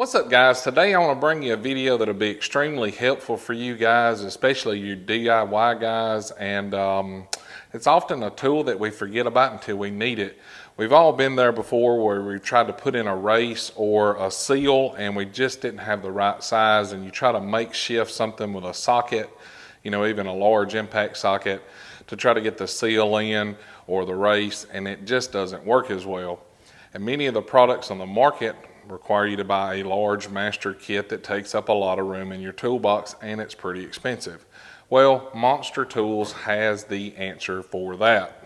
What's up, guys? Today I want to bring you a video that'll be extremely helpful for you guys, especially you DIY guys, and it's often a tool that we forget about until we need it. We've all been there before where we've tried to put in a race or a seal and we just didn't have the right size, and you try to makeshift something with a socket, even a large impact socket, to try to get the seal in or the race, and it just doesn't work as well. And many of the products on the market require you to buy a large master kit that takes up a lot of room in your toolbox, and it's pretty expensive. Well, Monster Tools has the answer for that.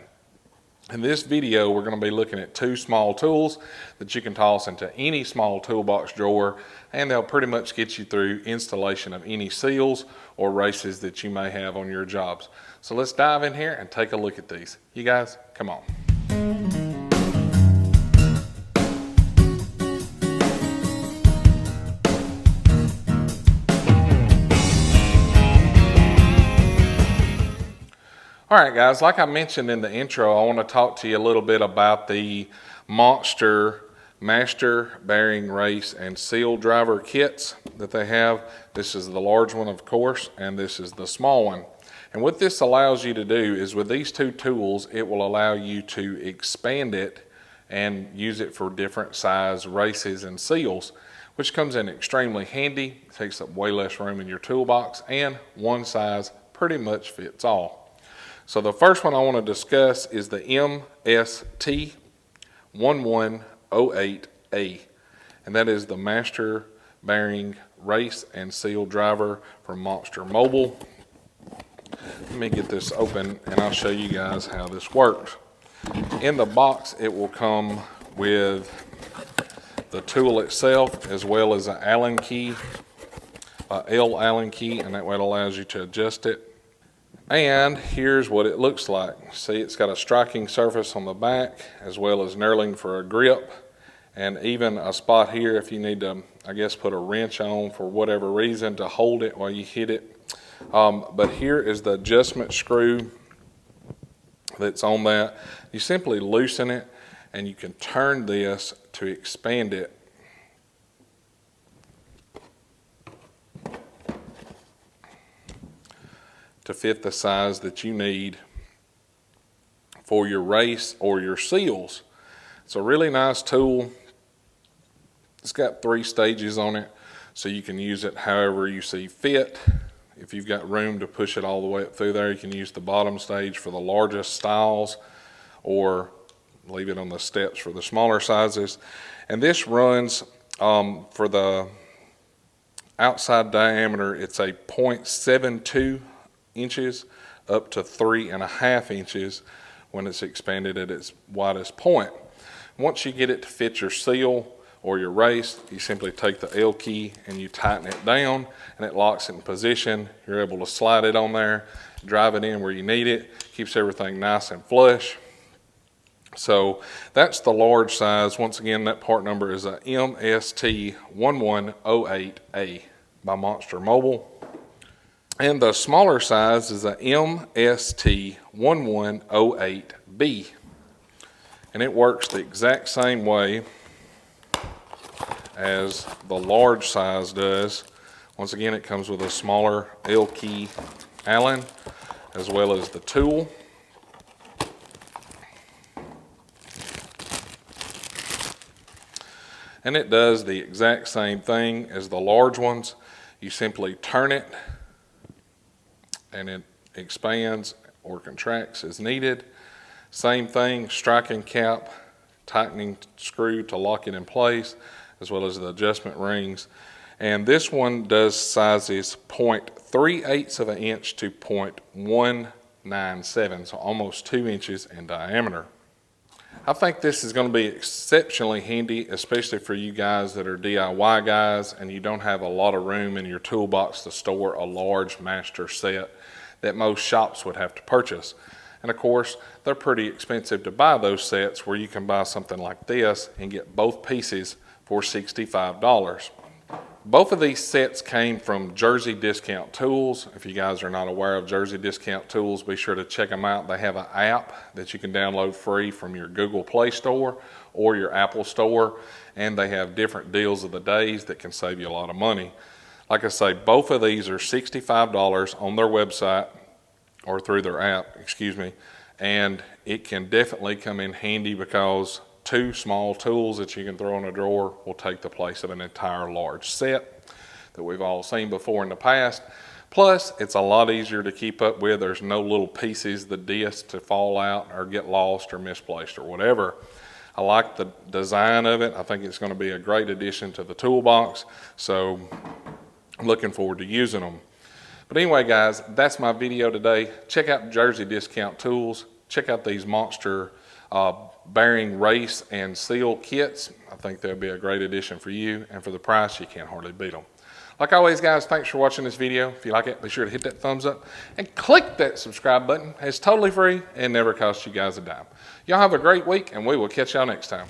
In this video, we're going to be looking at two small tools that you can toss into any small toolbox drawer, and they'll pretty much get you through installation of any seals or races that you may have on your jobs. So let's dive in here and take a look at these. You guys, come on. All right, guys, like I mentioned in the intro, I want to talk to you a little bit about the Monster Master Bearing Race and Seal Driver kits that they have. This is the large one, of course, and this is the small one. And what this allows you to do is with these two tools, it will allow you to expand it and use it for different size races and seals, which comes in extremely handy. It takes up way less room in your toolbox, and one size pretty much fits all. So the first one I want to discuss is the MST1108A, and that is the Master Bearing Race and Seal Driver from Monster Mobile. Let me get this open and I'll show you guys how this works. In the box, it will come with the tool itself as well as an Allen key, L Allen key, and that way it allows you to adjust it. And here's what it looks like. See, it's got a striking surface on the back as well as knurling for a grip, and even a spot here if you need to, I guess, put a wrench on for whatever reason to hold it while you hit it. But here is the adjustment screw that's on that. You simply loosen it and you can turn this to expand it. To fit the size that you need for your race or your seals. It's a really nice tool. It's got 3 stages on it, so you can use it however you see fit. If you've got room to push it all the way up through there, you can use the bottom stage for the largest styles or leave it on the steps for the smaller sizes. And this runs for the outside diameter, it's a 0.72 inches up to 3.5 inches when it's expanded at its widest point. Once you get it to fit your seal or your race, you simply take the L key and you tighten it down and it locks it in position. You're able to slide it on there, drive it in where you need it, keeps everything nice and flush. So that's the large size. Once again, that part number is a MST1108A by Monster Mobile. And the smaller size is a MST1108B. And it works the exact same way as the large size does. Once again, it comes with a smaller L key Allen as well as the tool. And it does the exact same thing as the large ones. You simply turn it and it expands or contracts as needed. Same thing, striking cap, tightening screw to lock it in place, as well as the adjustment rings. And this one does sizes 0.38 of an inch to 0.197, so almost 2 inches in diameter. I think this is going to be exceptionally handy, especially for you guys that are DIY guys and you don't have a lot of room in your toolbox to store a large master set that most shops would have to purchase. And of course, they're pretty expensive to buy those sets, where you can buy something like this and get both pieces for $65. Both of these sets came from Jersey Discount Tools. If you guys are not aware of Jersey Discount Tools, be sure to check them out. They have an app that you can download free from your Google Play Store, or your Apple store, and they have different deals of the days that can save you a lot of money. Like I say, both of these are $65 on their website or through their app, excuse me, and it can definitely come in handy because 2 small tools that you can throw in a drawer will take the place of an entire large set that we've all seen before in the past. Plus, it's a lot easier to keep up with. There's no little pieces, the discs to fall out or get lost or misplaced or whatever. I like the design of it. I think it's going to be a great addition to the toolbox. So I'm looking forward to using them. But anyway, guys, that's my video today. Check out Jersey Discount Tools. Check out these monster bearing race and seal kits. I think they'll be a great addition for you, and for the price, you can't hardly beat them. Like always, guys, thanks for watching this video. If you like it, be sure to hit that thumbs up and click that subscribe button. It's totally free and never costs you guys a dime. Y'all have a great week, and we will catch y'all next time.